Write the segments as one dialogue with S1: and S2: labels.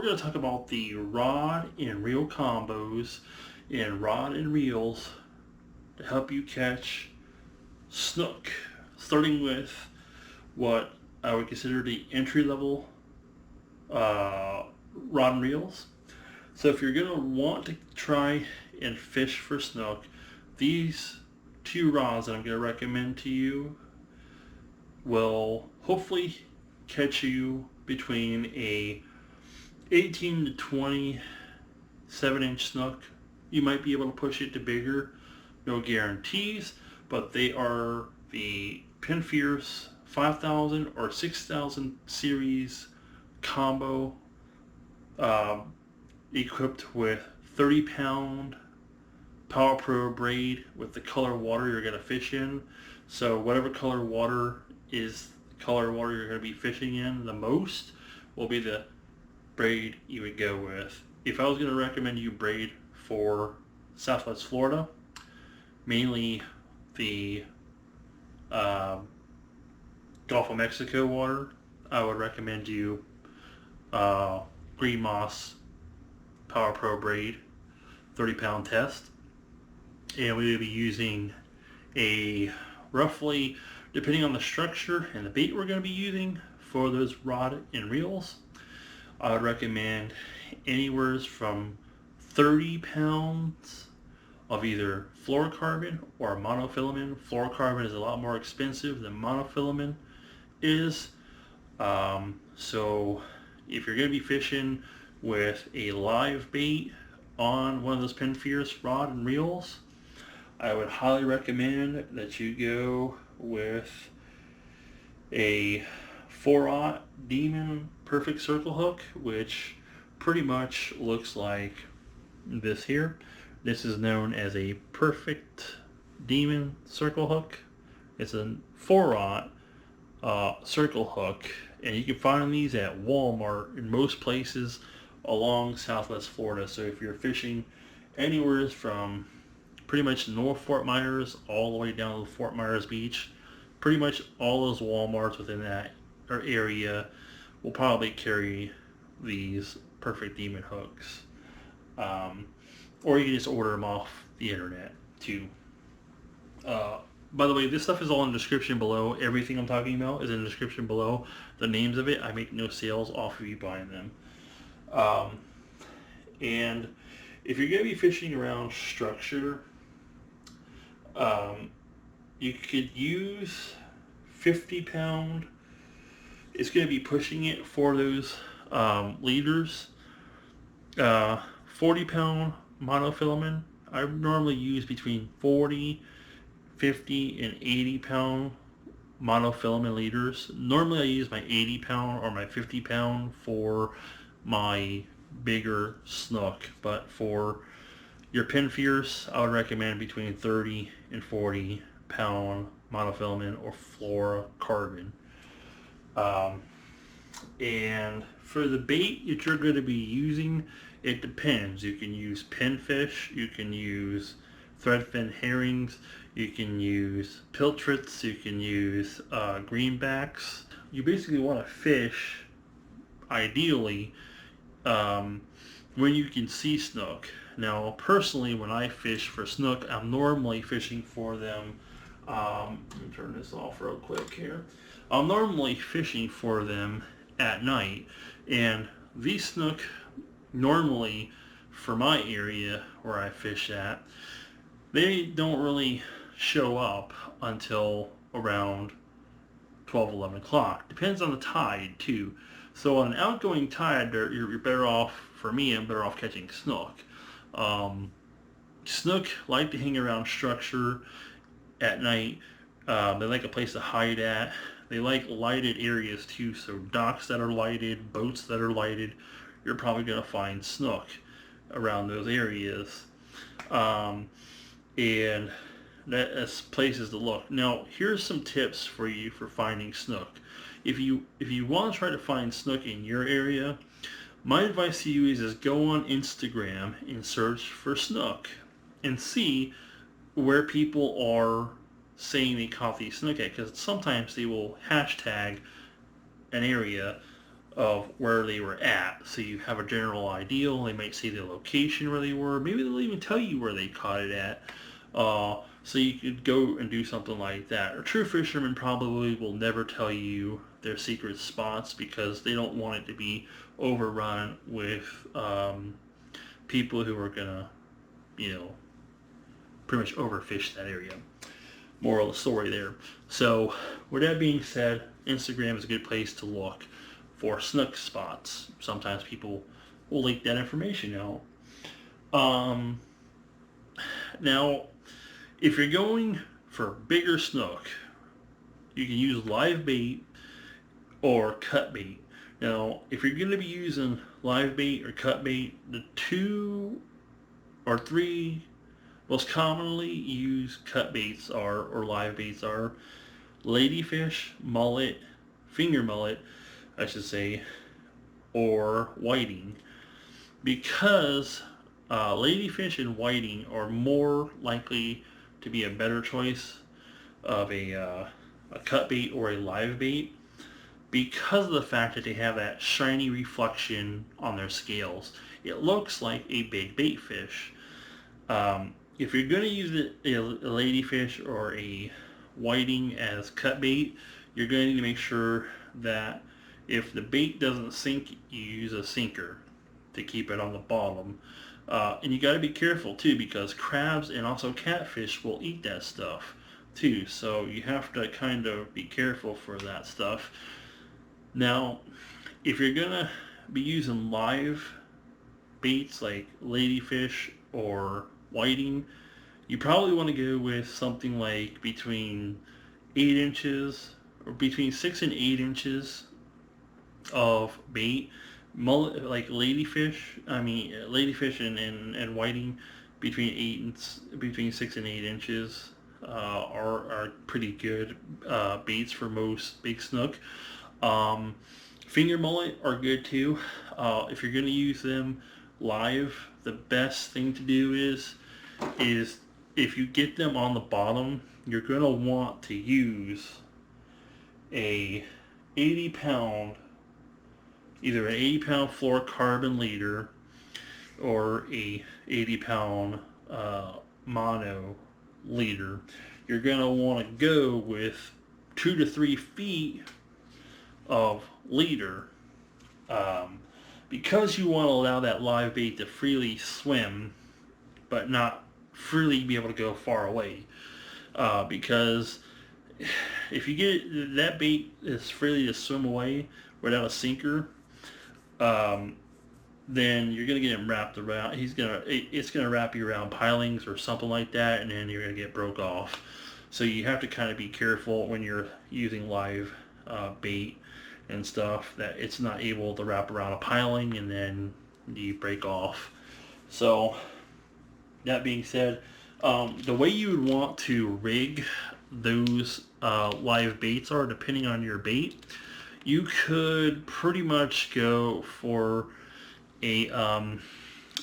S1: going to talk about the rod and reel combos and rod and reels to help you catch snook, starting with what I would consider the entry level rod and reels. So if you're going to want to try and fish for snook, these two rods that I'm going to recommend to you will hopefully catch you between a 18 to 27-inch snook. You might be able to push it to bigger, no guarantees, but they are the Penn 5000 or 6000 series combo, equipped with 30-pound Power Pro braid with the color water you're going to fish in. So whatever color water is the color water you're going to be fishing in the most will be the braid you would go with. If I was going to recommend you braid for Southwest Florida, mainly the Gulf of Mexico water, I would recommend you Green Moss Power Pro braid, 30-pound test. And we will be using a roughly, depending on the structure and the bait we're going to be using for those rod and reels, I would recommend anywhere from 30 pounds of either fluorocarbon or monofilament. Fluorocarbon is a lot more expensive than monofilament is. So if you're going to be fishing with a live bait on one of those Penn Fierce rod and reels, I would highly recommend that you go with a 4/0 Demon Perfect Circle hook, which pretty much looks like this here. This is known as a Perfect Demon Circle hook. It's a 4/0 circle hook, and you can find these at Walmart in most places along Southwest Florida. So if you're fishing anywhere from pretty much North Fort Myers all the way down to Fort Myers Beach, pretty much all those Walmarts within that area will probably carry these Perfect Demon hooks. Or you can just order them off the internet too. By the way, this stuff is all in the description below. Everything I'm talking about is in the description below. The names of it, I make no sales off of you buying them. And if you're going to be fishing around structure, you could use 50-pound. It's going to be pushing it for those leaders. 40-pound monofilament. I normally use between 40, 50, and 80-pound monofilament leaders. Normally I use my 80-pound or my 50-pound for my bigger snook, but for your Penn Fierce, I would recommend between 30 and 40-pound monofilament or fluorocarbon. And for the bait that you're going to be using, it depends. You can use pinfish, you can use threadfin herrings, you can use pilchards, you can use greenbacks. You basically want to fish, ideally, when you can see snook. Now, personally, when I fish for snook, I'm normally fishing for them. Let me turn this off real quick here. I'm normally fishing for them at night, and these snook normally, for my area where I fish at, they don't really show up until around 12, 11 o'clock. Depends on the tide too. So on an outgoing tide, you're better off, for me, I'm better off catching snook. Snook like to hang around structure at night. They like a place to hide at. They like lighted areas too, so docks that are lighted, boats that are lighted, you're probably going to find snook around those areas. And that's places to look. Now, here's some tips for you for finding snook. If you want to try to find snook in your area, my advice to you is go on Instagram and search for snook and see where people are saying they caught these snook at, because sometimes they will hashtag an area of where they were at. So you have a general idea. They might say the location where they were. Maybe they'll even tell you where they caught it at. So you could go and do something like that. A true fisherman probably will never tell you their secret spots because they don't want it to be overrun with people who are gonna, pretty much overfish that area. Moral of the story there. So with that being said, Instagram is a good place to look for snook spots. Sometimes people will leak that information out. Now, if you're going for bigger snook, you can use live bait or cut bait. Now, if you're going to be using live bait or cut bait, the 2 or 3 most commonly used cut baits are, or live baits are, ladyfish, mullet, finger mullet, I should say, or whiting. Because ladyfish and whiting are more likely to be a better choice of a cut bait or a live bait because of the fact that they have that shiny reflection on their scales. It looks like a big bait fish. If you're going to use a ladyfish or a whiting as cut bait, you're going to need to make sure that if the bait doesn't sink, you use a sinker to keep it on the bottom. And you got to be careful too, because crabs and also catfish will eat that stuff too. So you have to kind of be careful for that stuff. Now, if you're gonna be using live baits like ladyfish or whiting, you probably want to go with something like between 8 inches or between 6 and 8 inches of bait. Like ladyfish and whiting between 6 and 8 inches are pretty good baits for most big snook. Finger mullet are good too. If you're going to use them live, the best thing to do is if you get them on the bottom, you're going to want to use a 80-pound, either an 80-pound fluorocarbon leader or a 80-pound mono leader. You're going to want to go with 2 to 3 feet of leader because you want to allow that live bait to freely swim but not freely be able to go far away, because if you get that bait is freely to swim away without a sinker, then you're gonna get him wrapped around. It's gonna wrap you around pilings or something like that, and then you're gonna get broke off. So you have to kind of be careful when you're using live bait and stuff that it's not able to wrap around a piling and then you break off. So that being said, the way you would want to rig those live baits are, depending on your bait, you could pretty much go for a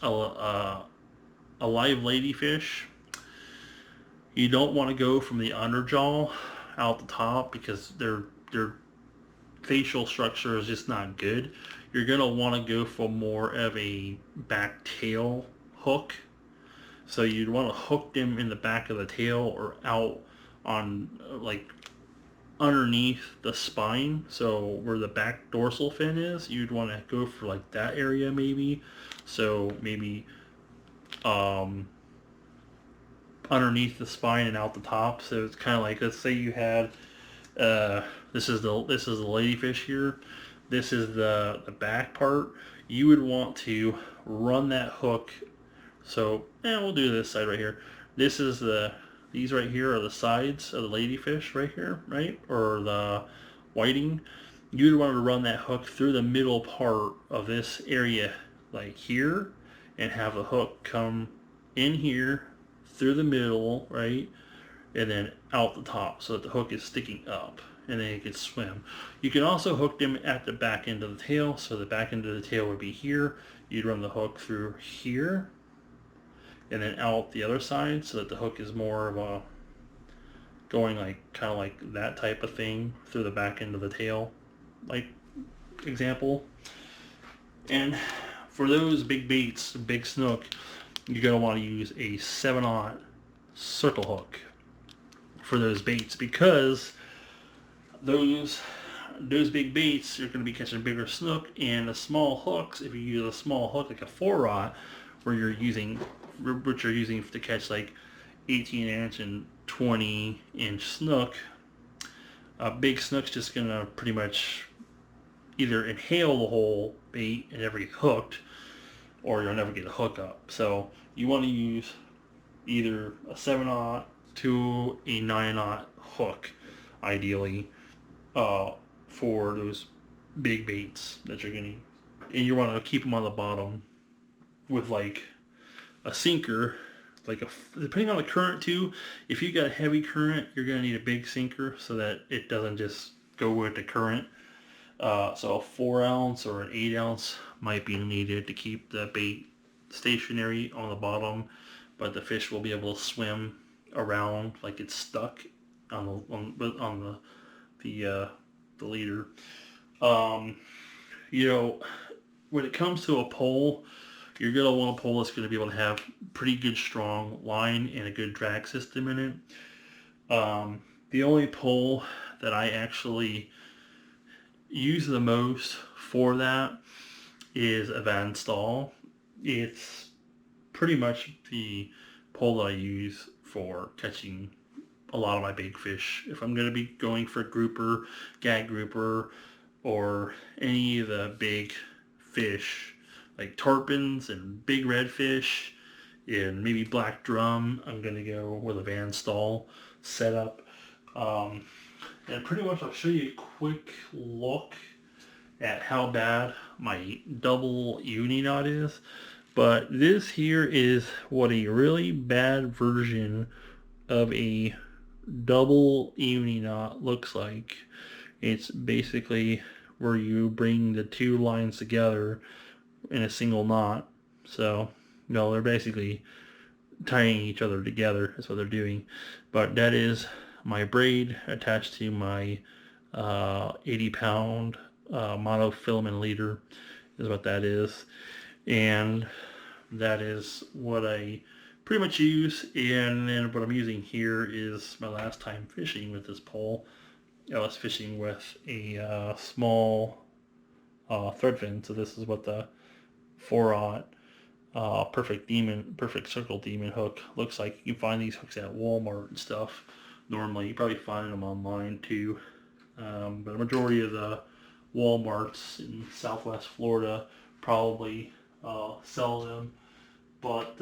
S1: live ladyfish. You don't want to go from the underjaw out the top because their facial structure is just not good. You're going to want to go for more of a back tail hook. So you'd want to hook them in the back of the tail or out on like underneath the spine. So where the back dorsal fin is, you'd want to go for like that area maybe. So maybe underneath the spine and out the top. So it's kind of like, let's say you had this is the ladyfish here. This is the back part. You would want to run that hook. So we'll do this side right here. This is these right here are the sides of the ladyfish right here, right? Or the whiting. You would want to run that hook through the middle part of this area, like here, and have the hook come in here through the middle, right? And then out the top so that the hook is sticking up and then you can swim. You can also hook them at the back end of the tail. So the back end of the tail would be here. You'd run the hook through here and then out the other side so that the hook is more of a going like kind of like that type of thing through the back end of the tail. Like example. And for those big baits, big snook, you're going to want to use a 7/0 circle hook for those baits, because those big baits are going to be catching bigger snook, and the small hooks, if you use a small hook like a 4/0, which you're using to catch like 18-inch and 20-inch snook, a big snook's just going to pretty much either inhale the whole bait and never get hooked, or you'll never get a hook up. So you want to use either a 7/0 to a 9/0 hook, ideally, for those big baits that you're getting. And you want to keep them on the bottom with like a sinker, depending on the current too. If you got a heavy current, you're going to need a big sinker so that it doesn't just go with the current. So a 4-ounce or an 8-ounce might be needed to keep the bait stationary on the bottom, but the fish will be able to swim around like it's stuck on the leader. You know, when it comes to a pole, you're going to want a pole that's going to be able to have pretty good strong line and a good drag system in it. The only pole that I actually use the most for that is a Staal. It's pretty much the pole that I use for catching a lot of my big fish. If I'm going to be going for grouper, gag grouper, or any of the big fish like tarpons and big redfish and maybe black drum, I'm going to go with a Staal setup. And pretty much I'll show you a quick look at how bad my double uni knot is. But this here is what a really bad version of a double uni knot looks like. It's basically where you bring the two lines together in a single knot. So, no, they're basically tying each other together. That's what they're doing. But that is my braid attached to my 80-pound monofilament leader is what that is. And that is what I pretty much use. And then what I'm using here is my last time fishing with this pole. I was fishing with a small Threadfin. So this is what the 4/0 perfect circle demon hook looks like. You can find these hooks at Walmart and stuff. Normally, you probably find them online too. But the majority of the Walmarts in Southwest Florida probably sell them. But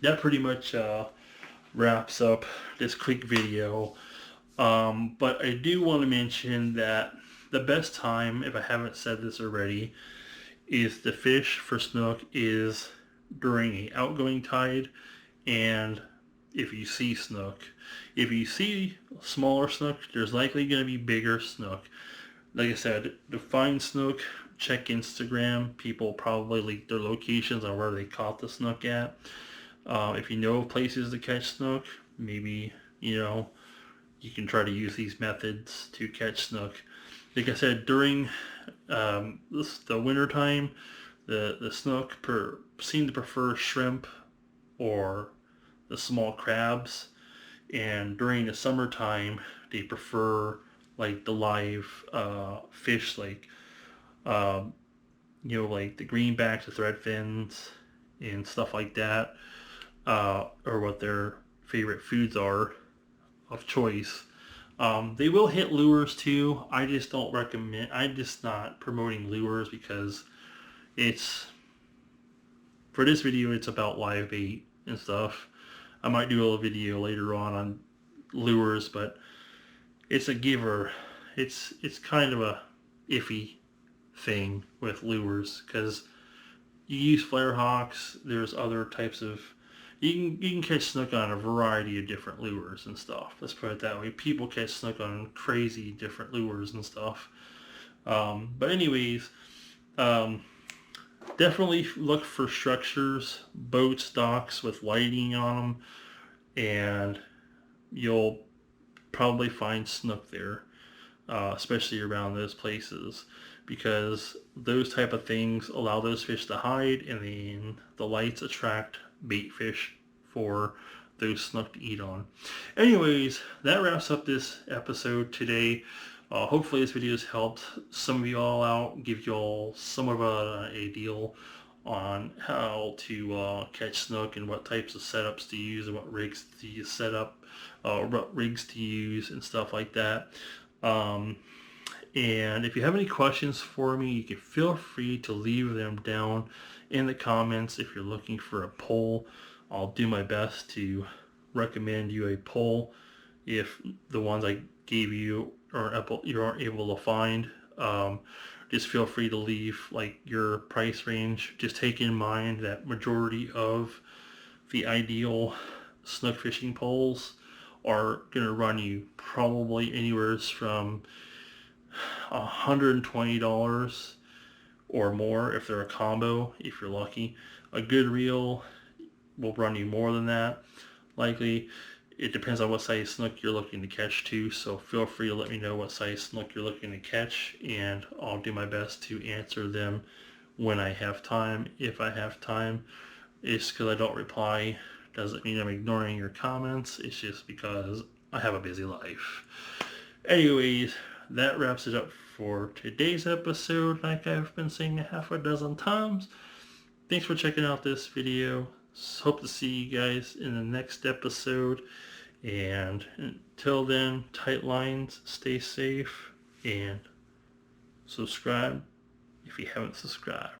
S1: that pretty much wraps up this quick video. But I do want to mention that the best time, if I haven't said this already, is to fish for snook is during an outgoing tide, and if you see snook. If you see smaller snook, there's likely going to be bigger snook. Like I said, to find snook, check Instagram. People probably leak their locations on where they caught the snook at. If you know of places to catch snook, maybe, you can try to use these methods to catch snook. Like I said, during the winter time, the snook seem to prefer shrimp or the small crabs, and during the summertime they prefer like the live fish, like like the greenbacks, the threadfins, and stuff like that, or what their favorite foods are of choice. They will hit lures too. I'm just not promoting lures because for this video it's about live bait and stuff. I might do a video later on lures, but it's a giver. It's kind of a iffy thing with lures because you use flare hawks. There's other types of you can catch snook on a variety of different lures and stuff. Let's put it that way. People catch snook on crazy different lures and stuff. But anyways, definitely look for structures, boats, docks with lighting on them, and you'll probably find snook there. especially around those places, because those type of things allow those fish to hide, and then the lights attract bait fish for those snook to eat on. Anyways, that wraps up this episode today. Hopefully this video has helped some of you all out, give you all somewhat of a deal on how to catch snook and what types of setups to use and what rigs to set up, what rigs to use and stuff like that. And if you have any questions for me, you can feel free to leave them down in the comments. If you're looking for a poll, I'll do my best to recommend you a poll if the ones I gave you you aren't able to find. Just feel free to leave like your price range. Just take in mind that majority of the ideal snook fishing poles are going to run you probably anywhere from $120 or more if they're a combo, if you're lucky. A good reel will run you more than that, likely. It depends on what size snook you're looking to catch too, so feel free to let me know what size snook you're looking to catch, and I'll do my best to answer them when I have time, if I have time. It's because I don't reply doesn't mean I'm ignoring your comments, it's just because I have a busy life. Anyways, that wraps it up for today's episode. Like I've been saying half a dozen times, thanks for checking out this video. Hope to see you guys in the next episode. And until then, tight lines, stay safe, and subscribe if you haven't subscribed.